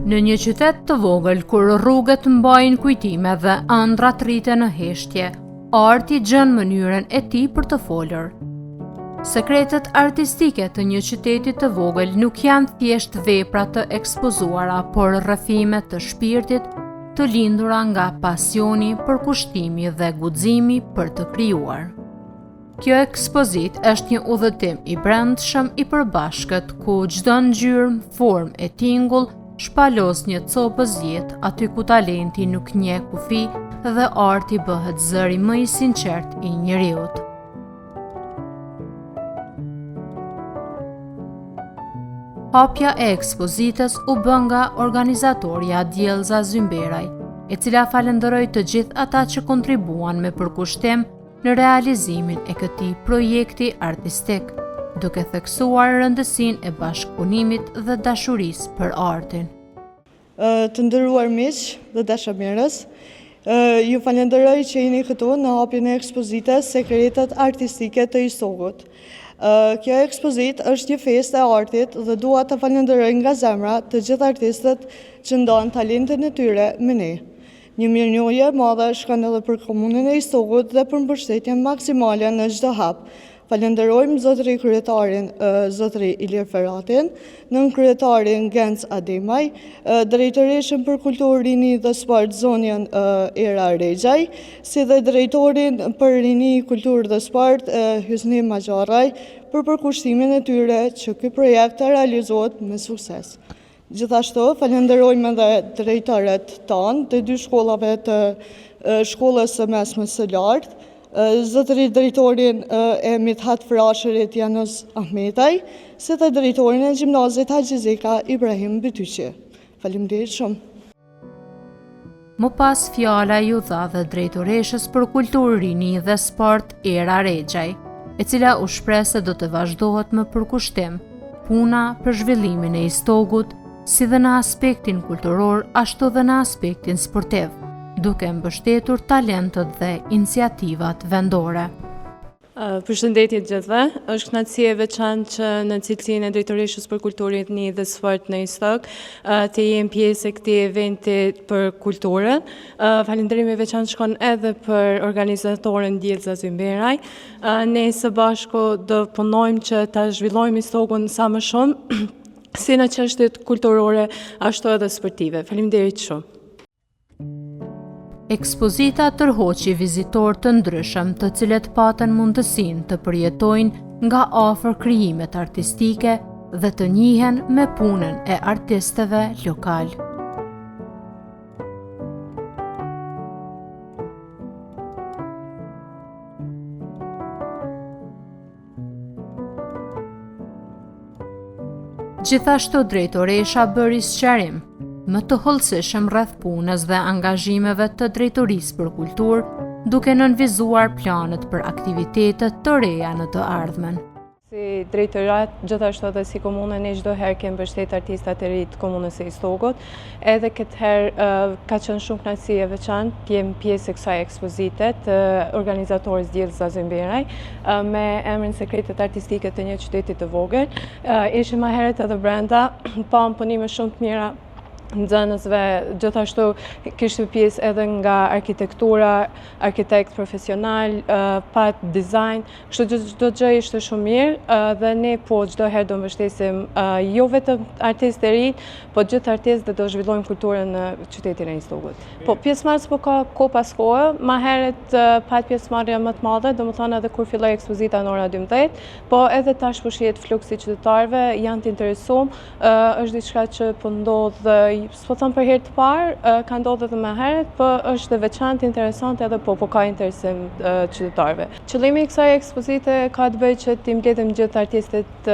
Në një qytet të vogël, kur rrugët mbajnë kujtime dhe ëndrat rriten në heshtje, arti gjen mënyrën e tij për të folur. Sekretet artistike të një qyteti të vogël nuk janë thjesht vepra të ekspozuara, por rrëfime të shpirtit të lindura nga pasioni, përkushtimi dhe guximi për të krijuar. Kjo ekspozit është një udhëtim i brendshëm i përbashkët, ku çdo ngjyrë, formë e tingull shpalos një copë zjetë aty ku talenti nuk njeh kufi dhe arti bëhet zëri më i sinqert i njeriut. Hapja e ekspozitës u bë nga organizatorja Djellza Zymberaj, e cila falenderoi të gjithë ata që kontribuan me përkushtim në realizimin e këtij projekti artistik, duke theksuar rëndësinë e bashkëpunimit dhe dashurisë për artin. Të nderuar miq dhe dashamirës, ju falenderoj që jeni këtu në hapjen e ekspozitës Sekretet artistike të Istogut. Kjo ekspozit është një festë e artit dhe dua të falenderoj nga zemra të gjithë artistët që ndan talentin e tyre me ne. Një mirënjohje madhe shkon edhe për komunën e Istogut dhe për mbështetjen maksimale në çdo hap. Falenderojmë zotëri kryetarin, zotëri Ilir Ferratin, nën kryetarin Genc Ademaj, drejtoreshën për kulturë, rini dhe sport zonjën Era Rexhaj, si dhe drejtorin për rini, kulturë dhe sport Hysni Maxharaj, për përkushtimin e tyre që ky projekt të realizohet me sukses. Gjithashtu falenderojmë edhe drejtorët tanë të dy shkollave të shkollës së mesme së lartë, zotëri drejtorin e Mithat Frashërit Janus Ahmetaj, si dhe drejtorin e gjimnazit Haxhizeka Ibrahim Bytyqi. Faleminderit shumë. Më pas fjala ju dha dhe drejtoreshës për kulturë, rini dhe sport Era Rexhaj, e cila u shpreh se do të vazhdohet me përkushtim puna për zhvillimin e Istogut, si dhe në aspektin kulturor, ashtu dhe në aspektin sportiv, duke mbështetur talentët dhe iniciativat vendore. Përshëndetje gjithëve, është kënaqësi e veçantë që në cilësinë e drejtoreshës për kulturë, rini dhe sport në Istog të jem pjesë e këtij eventi për kulturën. Falënderim e veçantë shkon edhe për organizatorën Djellza Zymberaj. Ne së bashku do punojmë që ta zhvillojmë Istogun sa më shumë, si në çështjet kulturore, ashtu edhe sportive. Faleminderit shumë. Ekspozita tërhoqi vizitorë të ndryshëm, të cilët patën mundësinë të përjetojnë nga afër krijimet artistike dhe të njihen me punën e artistëve lokal. Gjithashtu drejtoresha bëri sqarim më të hollësishëm rreth punës dhe angazhimeve të drejtorisë për kulturë, duke nënvizuar planet për aktivitetet të reja në të ardhmen. Si drejtorat, gjithashtu edhe si komunë, ne çdo herë kemi mbështet artistat e ri të komunës së Istogut, edhe këtë herë ka qenë shumë kënaqësi e veçantë të jem pjesë e kësaj ekspozite të organizatorës Djellza Zymberaj me emrin Sekretet artistike të një qyteti të vogël. Ishim më herët edhe brenda, pam punime shumë të mira nxënësve, gjithashtu kishte pjesë edhe nga arkitektura, arkitekt profesional, pat dizajn, kështu çdo gjë ishte shumë mirë dhe ne po çdo herë do mbështesim jo vetëm artistë të rinj, po gjithë artistë dhe do zhvillojmë kulturën në qytetin e Istogut. Po pjesëmarrës po ka kohë pas kohe, më herët pat pjesëmarrje më të madhe, domethënë edhe kur filloi ekspozita në ora 12, po edhe tash po shihet fluksi i qytetarëve, janë të interesuar, është diçka që po ndodh, s'po them për herë të parë, ka ndodhur edhe më herët, po është e veçantë, interesante edhe po ka interesim qytetarëve. Qëllimi i kësaj ekspozite ka të bëjë që të mbledhim gjithë artistët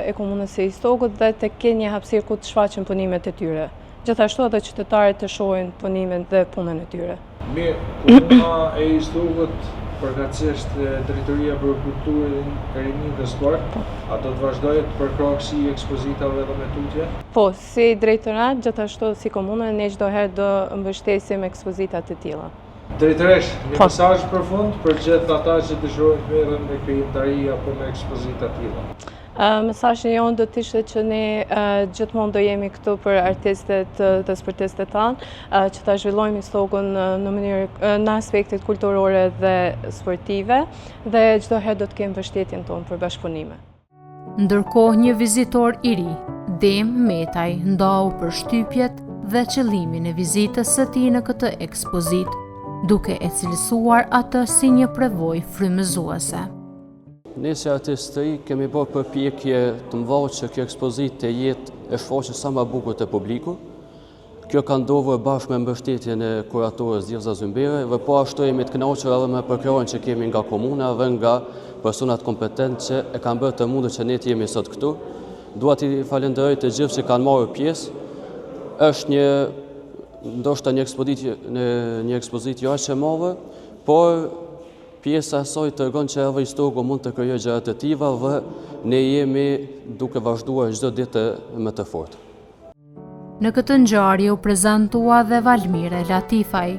e komunës së Istogut dhe të kenë një hapësirë ku të shfaqen punimet e tyre. Gjithashtu edhe qytetarët të shohin punimin dhe punën e tyre. Mirë, komuna e Istogut, përkatësisht drejtoria për kulturën, rini dhe sport, a do të vazhdojë të përkrahësi ekspozitave dhe me tutje? Po, si drejtorat, gjithashtu si komunë, ne çdo herë do mbështesim ekspozita të tilla. Drejtoresh, një mesazh përfund për gjithë ata që dëshirojnë të merren me krijimtari apo me ekspozita të tilla. Mesazhi jonë do të ishte që ne gjithmonë do jemi këtu për artistët dhe sportistët tanë, që ta zhvillojmë stogun në aspektet kulturore dhe sportive, dhe çdo herë do të kemi mbështetjen tonë për bashkëpunime. Ndërkohë një vizitor i ri, Dem Metaj, ndau për shtypjet dhe qëllimin e vizitës së tij në këtë ekspozit, duke e cilësuar atë si një prevojë frymëzuese. Ne si artistë të ri kemi bërë përpjekje të mëdha që kjo ekspozitë të jetë e shfaqur sa më bukur te publiku. Kjo ka ndodhur bashkë me mbështetjen e kuratorës Djevza Zymbere, dhe po ashtu jemi të kënaqur edhe me përkrahjen që kemi nga komuna dhe nga personat kompetent që e kanë bërë të mundur që ne të jemi sot këtu. Dua t'i falenderoj të gjithë që kanë marrë pjesë. Është ndoshta një ekspozitë jo aq e madhe, por pjesa e saj tregon që edhe historiku mund të krijojë gjëra të tilla dhe ne jemi duke vazhduar çdo ditë më të fortë. Në këtë ngjarje u prezantua dhe Valmire Latifaj,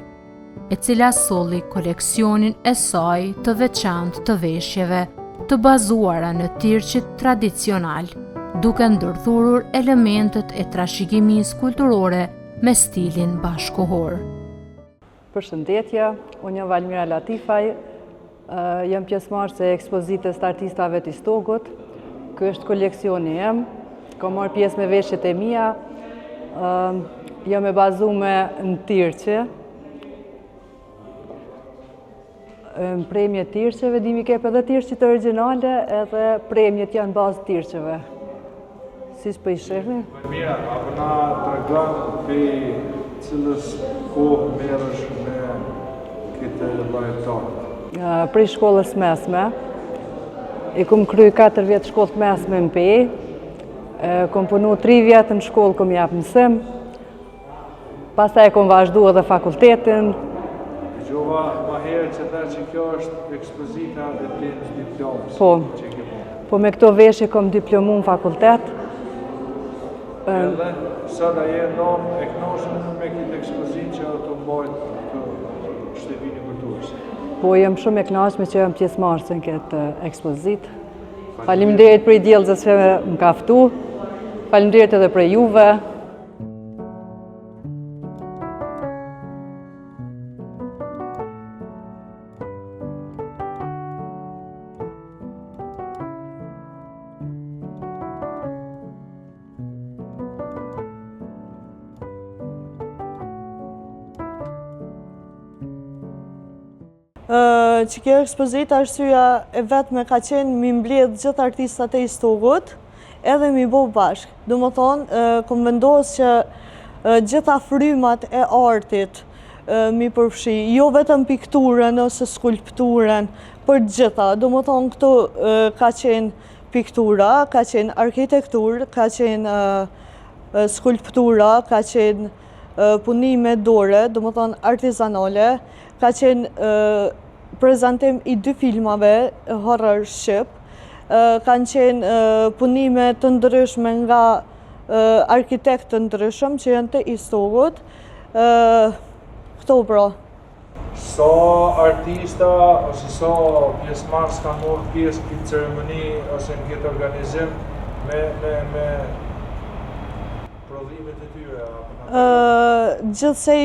e cila solli koleksionin e saj të veçantë të veshjeve të bazuara në tirqit tradicional, duke ndërthurur elementet e trashëgimisë kulturore me stilin bashkohor. Përshëndetje, unë jam Valmira Latifaj, jam pjesëmarrëse e ekspozitës të artistave të Stogut. Ky është koleksioni jem, kam marrë pjesë me veshjet e mia, jam e bazuar në tirqe. Në premje tirqeve, dimi kep edhe tirqit origjinale, edhe premjet janë bazë tirqeve. Siç po i shihni. Mira, apo na tregon për cilës kohë merresh me këtë lloj Prej shkollës mesme. I kom kry 4 vjetë shkollë mesme në Pej, kom punu 3 vjetë në shkollë, kom jap mësim, pastaj kom vazhdu edhe fakultetin. Gjova ma herë që ta që kjo është ekspozita e plenës diplomës. Po me këto veshje kom diplomu në fakultet. Edhe, sot a je nëmë e kënoshën me këtë ekspozitë që ato mbajt të shtëpinë kulturës. Po jam shumë e kënaqur që jam pjesëmarrëse në këtë ekspozitë. Faleminderit për diellëzat që më ka ftu. Faleminderit edhe për juve. Që kjo ekspozit arsyeja e vetme ka qenë mi mbledh gjithë artistat e Stogut edhe mi bo bashkë. Do më thonë, kom vendos që gjitha frymat e artit mi përfshi, jo vetëm pikturën ose skulpturën, për gjitha. Do më thonë, këtu ka qenë piktura, ka qenë arkitektur, ka qenë skulptura, ka qenë punime dore, do më thonë artizanale, ka qenë prezentim i 2 filmave horror shqip, kanë qenë punime të ndryshme nga arkitektë të ndryshëm që janë të Stogut. Këto pra. Sa artista ose sa pjesëmarrës kanë marrë pjesë në këtë ceremoni ose në këtë organizim me prodhimet e tyre? Gjithsej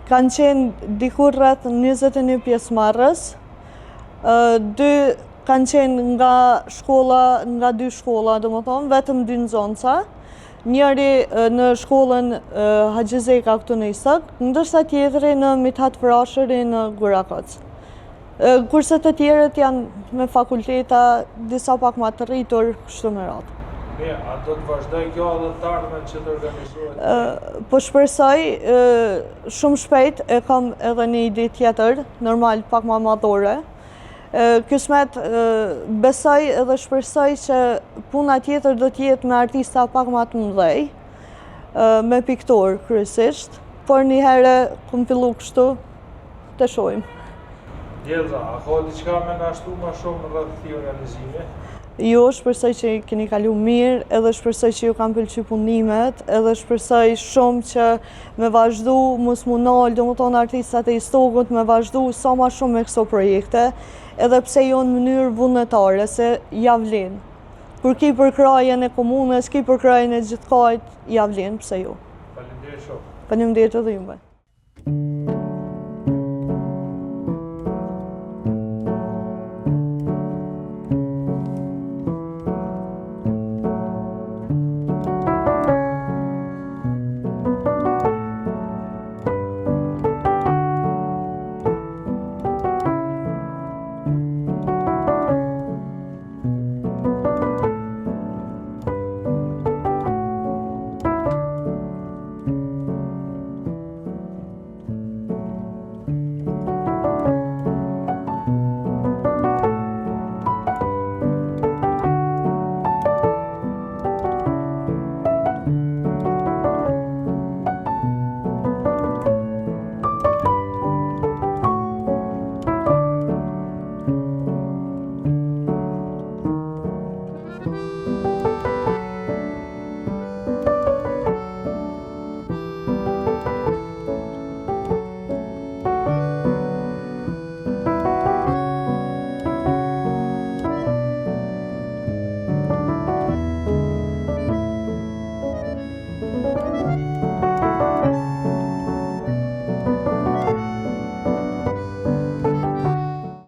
kanë qenë dikur rreth 21 pjesëmarrës, 2 kanë qenë nga 2 shkolla, do më thonë, vetëm 2 nxënësa, njëri në shkollën Haxhi Zeka këtu në Istok, ndërsa tjetri në Mithat Frashëri në Gurakoc. Kurse të tjerët janë me fakulteta, disa pak më të rritur, kështu me radhë. A do të vazhdoj kjo edhe të ardhmen që të organizohet? Po shpresoj, shumë shpejt e kam edhe një ide tjetër, normal pak më madhore. Kismet besoj edhe shpresoj që puna tjetër do t'jetë me artista pak më të mëdhej, me piktor kryesisht, por një herë kom fillu kështu, të shohim. Djelza, a ka diçka me na shtu më shumë rreth këtij organizimi? Jo, shpresoj që keni kalu mirë, edhe shpresoj që ju kanë pëlqyer punimet, edhe shpresoj shumë që me vazhdu mos munal, do më thonë artistat e Stogut, me vazhdu sa ma shumë me këso projekte, edhe pse jo në mënyrë vullnetare, se ja vlen. Kur ki për krajen e komunës, ki për krajen e gjithkajt, ja vlen, pse jo. Faleminderit shumë. Faleminderit edhe juve.